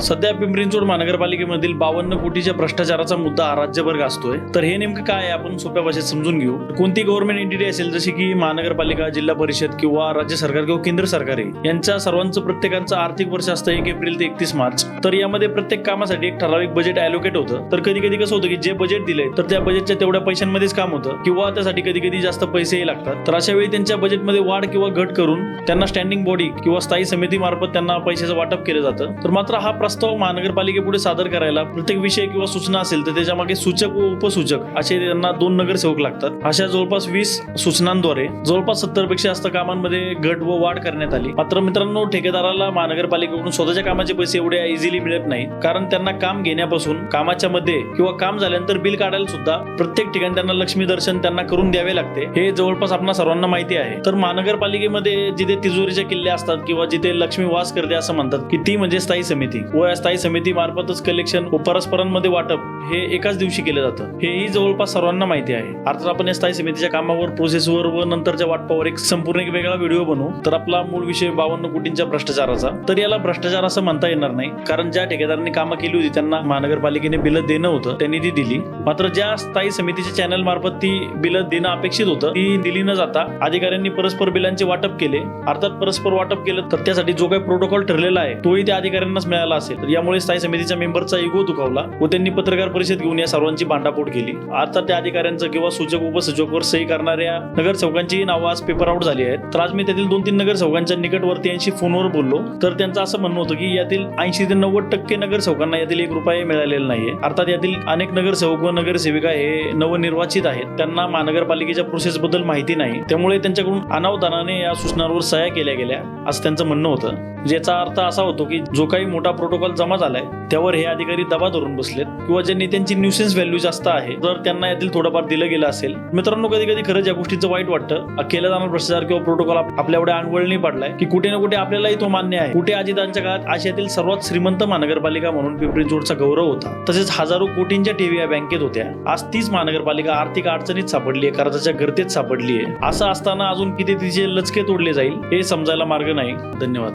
सध्या पिंपरी चिंचवड महानगरपालिकेमधील 52 कोटीच्या भ्रष्टाचाराचा मुद्दा हा राज्यभर गाजतोय. तर हे नेमकं काय आहे आपण सोप्या भाषेत समजून घेऊ. कोणती गव्हर्नमेंट एंटिटी असेल जशी की महानगरपालिका, जिल्हा परिषद किंवा राज्य सरकार किंवा केंद्र सरकार आहे, यांच्या सर्वांचं प्रत्येकाचं आर्थिक वर्ष असतं 1 एप्रिल ते 31 मार्च. तर यामध्ये प्रत्येक कामासाठी एक ठराविक बजेट अलोकेट होतं. तर कधी कधी कसं होतं की जे बजेट दिलंय तर त्या बजेटच्या तेवढ्या पैशांमध्येच काम होतं किंवा त्यासाठी कधी कधी जास्त पैसेही लागतात. तर अशा वेळी त्यांच्या बजेटमध्ये वाढ किंवा घट करून त्यांना स्टँडिंग बॉडी किंवा स्थायी समिती मार्फत त्यांना पैशाचं वाटप केलं जातं. तर मात्र हा प्रस्ताव महानगरपालिकेपुढे सादर करायला प्रत्येक विषय किंवा सूचना असेल तर त्याच्या मागे सूचक व उपसूचक असे त्यांना 2 नगरसेवक लागतात. अशा जवळपास 20 सूचनांद्वारे जवळपास 70 पेक्षा जास्त कामांमध्ये घट व वाढ करण्यात आली. मात्र मित्रांनो, ठेकेदाराला महानगरपालिकेकडून स्वतःच्या कामाचे पैसे एवढे इझिली मिळत नाही, कारण त्यांना काम घेण्यापासून कामाच्या मध्ये किंवा काम झाल्यानंतर बिल काढायला सुद्धा प्रत्येक ठिकाणी त्यांना लक्ष्मी दर्शन त्यांना करून द्यावे लागते. हे जवळपास आपल्या सर्वांना माहिती आहे. तर महानगरपालिकेमध्ये जिथे तिजोरीच्या किल्ल्या असतात किंवा जिथे लक्ष्मी वास करते असं म्हणतात की ती म्हणजे स्थायी समिती, व या स्थायी समिती मार्फतच कलेक्शन व परस्परांमध्ये वाटप हे एकाच दिवशी केलं जातं. हेही जवळपास सर्वांना माहिती आहे. अर्थात आपण या स्थायी समितीच्या कामावर, प्रोसेसवर व नंतरच्या वाटपावर एक संपूर्ण एक वेगळा व्हिडिओ बनवू. तर आपला मूळ विषय 52 कोटींच्या भ्रष्टाचाराचा. तर याला भ्रष्टाचार असं म्हणता येणार नाही, कारण ज्या ठेकेदारांनी कामं केली होती त्यांना महानगरपालिकेने बिलं देणं होतं, त्यांनी ती दिली. मात्र ज्या स्थायी समितीच्या चॅनल मार्फत ती बिलं देणं अपेक्षित होतं ती दिली न जाता अधिकाऱ्यांनी परस्पर बिलांचे वाटप केले. अर्थात परस्पर वाटप केलं तर त्यासाठी जो काही प्रोटोकॉल ठरलेला आहे तोही त्या अधिकाऱ्यांनाच मिळाला असेल. तर यामुळे स्थायी समितीच्या मेंबरचा इगो दुखावला व त्यांनी पत्रकार परिषद घेऊन या सर्वांची भांडाफोड केली. अर्थात त्या अधिकाऱ्यांचं किंवा सूचक उपसूचकवर सही करणाऱ्या नगरसेवकांची नावं आज पेपर आउट झाली आहेत. तर आज मी त्यातील 2-3 नगरसेवकांच्या निकटवर्तीयांशी फोनवर बोललो. तर त्यांचं असं म्हणणं होतं की यातील 80 ते 90% नगरसेवकांना यातील 1 रुपया मिळालेला नाहीये. अर्थात यातील अनेक नगरसेवक व नगरसेविका हे नवनिर्वाचित आहेत, त्यांना महानगरपालिकेच्या प्रोसेस बद्दल माहिती नाही, त्यामुळे त्यांच्याकडून अनावधानाने या सूचनांवर सह्या केल्या गेल्या असं त्यांचं म्हणणं होतं. ज्याचा अर्थ असा होतो की जो काही मोठा प्रोटोकॉल जमा झालाय त्यावर हे अधिकारी दबा धरून बसलेत किंवा ज्या नेत्यांची न्यूसेन्स व्हॅल्यू जास्त आहे तर त्यांना यातील थोडंफार दिलं गेलं असेल. मित्रांनो, कधी कधी खरंच या गोष्टीचं वाईट वाटतं. केला जाणार भ्रष्टाचार किंवा प्रोटोकॉल आपल्या एवढ्या अंगवळणी पडलाय की कुठे ना कुठे आपल्यालाही तो मान्य आहे. कुठे अजितांच्या काळात आशियातील सर्वात श्रीमंत महानगरपालिका म्हणून पिंपरी चिंचवडचा गौरव होता. तसेच हजारो कोटींच्या ठेवी या बँकेत होत्या. आज तीच महानगरपालिका आर्थिक अडचणीत सापडली आहे, कर्जाच्या गर्तेत सापडली आहे. असं असताना अजून किती तिचे लचके तोडले जाईल हे समजायला मार्ग नाही. धन्यवाद.